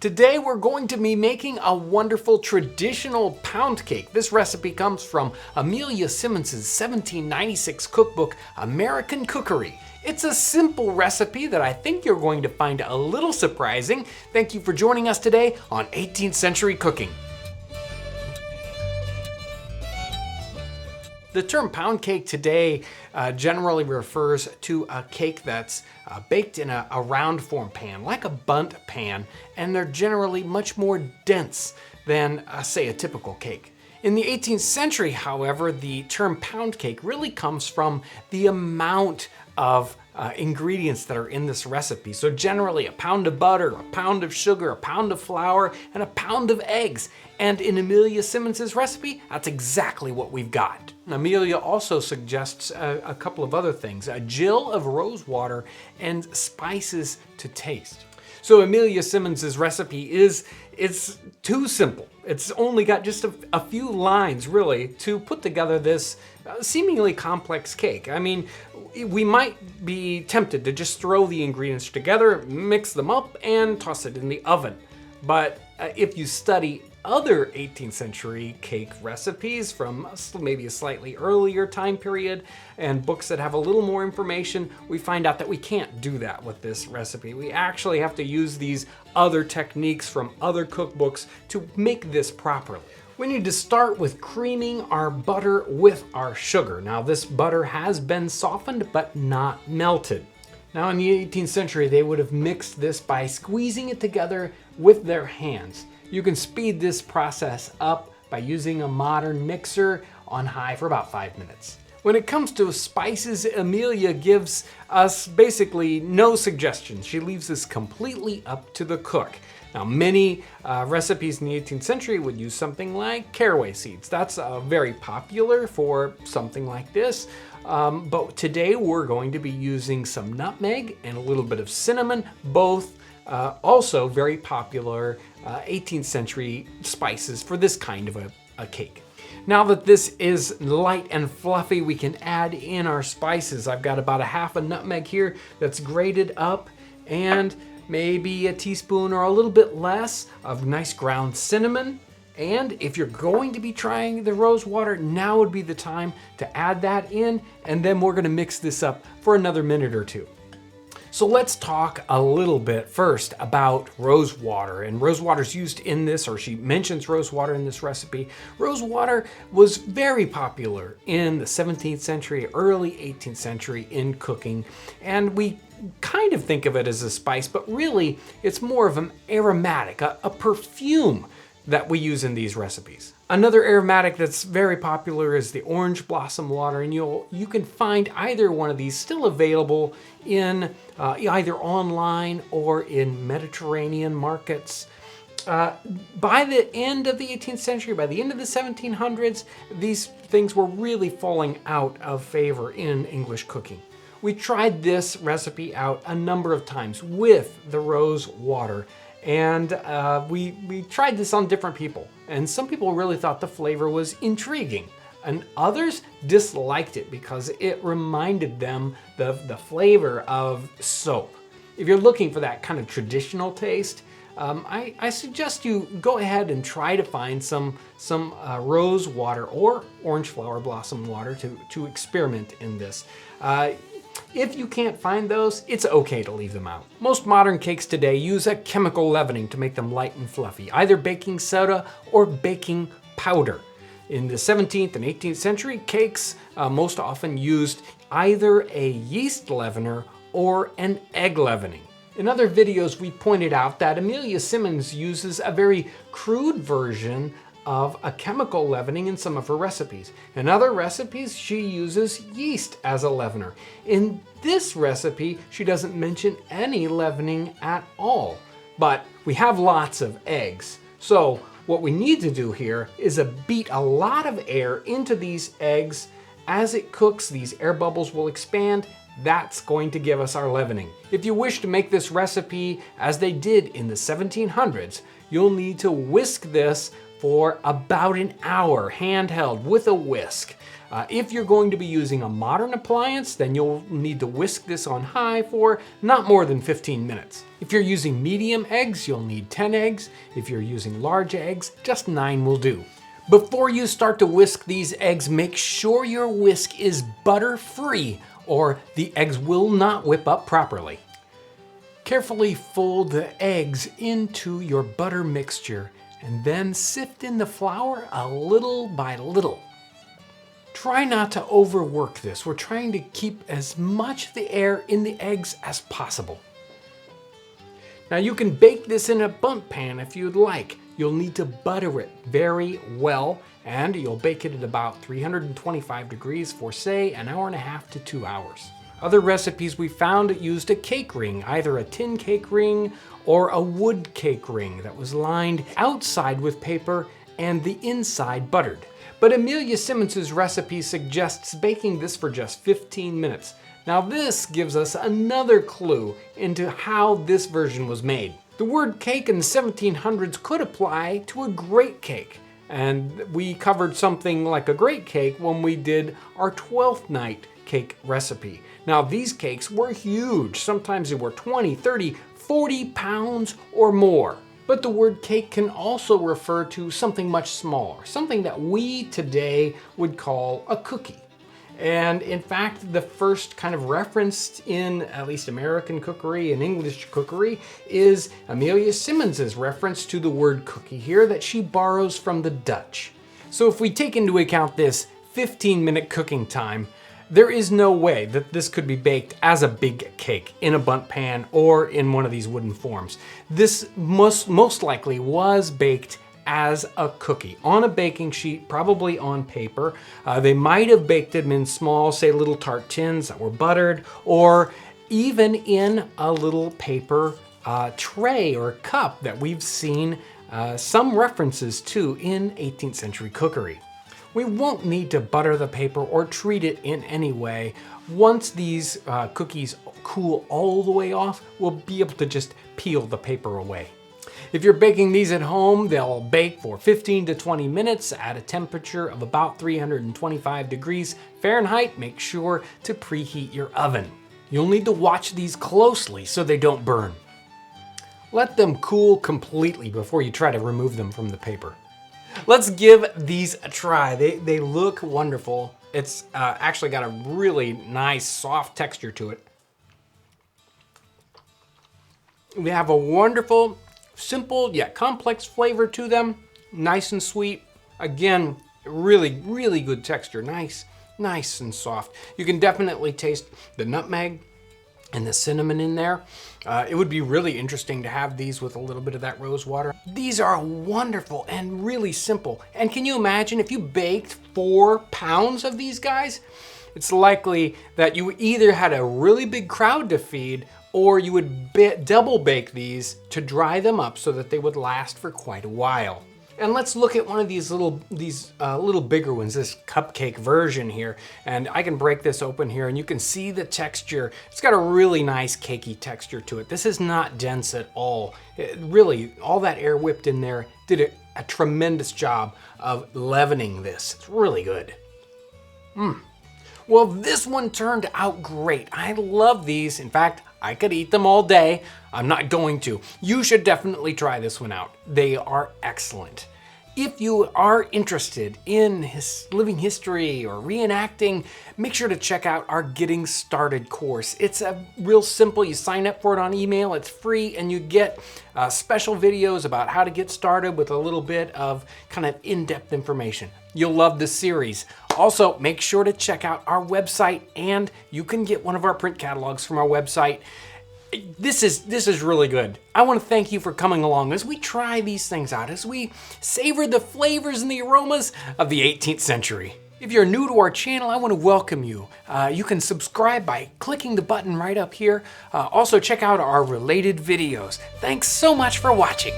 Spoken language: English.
Today we're going to be making a wonderful traditional pound cake. This recipe comes from Amelia Simmons' 1796 cookbook, American Cookery. It's a simple recipe that I think you're going to find a little surprising. Thank you for joining us today on 18th Century Cooking. The term pound cake today generally refers to a cake that's baked in a round form pan, like a bundt pan, and they're generally much more dense than, say, a typical cake. In the 18th century, however, the term pound cake really comes from the amount of ingredients that are in this recipe. So generally a pound of butter, a pound of sugar, a pound of flour, and a pound of eggs. And in Amelia Simmons' recipe, that's exactly what we've got. Amelia also suggests a couple of other things, a gill of rose water and spices to taste. So Amelia Simmons' recipe it's too simple. It's only got just a few lines really to put together this seemingly complex cake. I mean, we might be tempted to just throw the ingredients together, mix them up, and toss it in the oven. But if you study other 18th century cake recipes from maybe a slightly earlier time period and books that have a little more information, we find out that we can't do that with this recipe. We actually have to use these other techniques from other cookbooks to make this properly. We need to start with creaming our butter with our sugar. Now this butter has been softened but not melted. Now in the 18th century they would have mixed this by squeezing it together with their hands. You can speed this process up by using a modern mixer on high for about 5 minutes. When it comes to spices, Amelia gives us basically no suggestions. She leaves this completely up to the cook. Now, many recipes in the 18th century would use something like caraway seeds. That's very popular for something like this. But today we're going to be using some nutmeg and a little bit of cinnamon, both also very popular 18th century spices for this kind of a cake. Now that this is light and fluffy, we can add in our spices. I've got about a half a nutmeg here that's grated up, and maybe a teaspoon or a little bit less of nice ground cinnamon. And if you're going to be trying the rose water, now would be the time to add that in, and then we're gonna mix this up for another minute or two. So let's talk a little bit first about rose water. And rose water is used in this, or she mentions rose water in this recipe. Rose water was very popular in the 17th century, early 18th century in cooking. And we kind of think of it as a spice, but really it's more of an aromatic, a perfume that we use in these recipes. Another aromatic that's very popular is the orange blossom water, and you can find either one of these still available in either online or in Mediterranean markets. By the end of the 18th century, by the end of the 1700s, these things were really falling out of favor in English cooking. We tried this recipe out a number of times with the rose water, and we tried this on different people, and some people really thought the flavor was intriguing, and others disliked it because it reminded them the flavor of soap. If you're looking for that kind of traditional taste, I suggest you go ahead and try to find some rose water or orange flower blossom water to experiment in this. If you can't find those, it's okay to leave them out. Most modern cakes today use a chemical leavening to make them light and fluffy, either baking soda or baking powder. In the 17th and 18th century, cakes most often used either a yeast leavener or an egg leavening. In other videos, we pointed out that Amelia Simmons uses a very crude version of a chemical leavening in some of her recipes. In other recipes, she uses yeast as a leavener. In this recipe, she doesn't mention any leavening at all, but we have lots of eggs. So what we need to do here is beat a lot of air into these eggs. As it cooks, these air bubbles will expand. That's going to give us our leavening. If you wish to make this recipe as they did in the 1700s, you'll need to whisk this for about an hour, handheld with a whisk. If you're going to be using a modern appliance, then you'll need to whisk this on high for not more than 15 minutes. If you're using medium eggs, you'll need 10 eggs. If you're using large eggs, just 9 will do. Before you start to whisk these eggs, make sure your whisk is butter-free or the eggs will not whip up properly. Carefully fold the eggs into your butter mixture and then sift in the flour a little by little. Try not to overwork this. We're trying to keep as much of the air in the eggs as possible. Now you can bake this in a bundt pan if you'd like. You'll need to butter it very well, and you'll bake it at about 325 degrees for, say, an hour and a half to 2 hours. Other recipes we found used a cake ring, either a tin cake ring or a wood cake ring that was lined outside with paper and the inside buttered. But Amelia Simmons' recipe suggests baking this for just 15 minutes. Now this gives us another clue into how this version was made. The word cake in the 1700s could apply to a great cake, and we covered something like a great cake when we did our 12th night cake recipe. Now these cakes were huge. Sometimes they were 20, 30, 40 pounds or more. But the word cake can also refer to something much smaller, something that we today would call a cookie. And in fact, the first kind of reference in at least American cookery and English cookery is Amelia Simmons' reference to the word cookie here that she borrows from the Dutch. So if we take into account this 15-minute cooking time, there is no way that this could be baked as a big cake in a bundt pan or in one of these wooden forms. This most likely was baked as a cookie on a baking sheet, probably on paper. They might have baked them in small, say, little tart tins that were buttered, or even in a little paper tray or cup that we've seen some references to in 18th century cookery. We won't need to butter the paper or treat it in any way. Once these cookies cool all the way off, we'll be able to just peel the paper away. If you're baking these at home, they'll bake for 15 to 20 minutes at a temperature of about 325 degrees Fahrenheit. Make sure to preheat your oven. You'll need to watch these closely so they don't burn. Let them cool completely before you try to remove them from the paper. Let's give these a try. They look wonderful. It's actually got a really nice soft texture to it. We have a wonderful, simple yet complex flavor to them. Nice and sweet. Again, really, really good texture. Nice and soft. You can definitely taste the nutmeg and the cinnamon in there. It would be really interesting to have these with a little bit of that rose water. These are wonderful and really simple. And can you imagine if you baked 4 pounds of these guys? It's likely that you either had a really big crowd to feed, or you would double bake these to dry them up so that they would last for quite a while. And let's look at one of these little bigger ones, this cupcake version here. And I can break this open here and you can see the texture. It's got a really nice cakey texture to it. This is not dense at all. Really, all that air whipped in there did a tremendous job of leavening this. It's really good. Well, this one turned out great. I love these. In fact, I could eat them all day. I'm not going to. You should definitely try this one out. They are excellent. If you are interested in living history or reenacting, make sure to check out our Getting Started course. It's real simple. You sign up for it on email. It's free, and you get special videos about how to get started with a little bit of kind of in-depth information. You'll love this series. Also, make sure to check out our website, and you can get one of our print catalogs from our website. This is really good. I want to thank you for coming along as we try these things out, as we savor the flavors and the aromas of the 18th century. If you're new to our channel, I want to welcome you. You can subscribe by clicking the button right up here. Also, check out our related videos. Thanks so much for watching.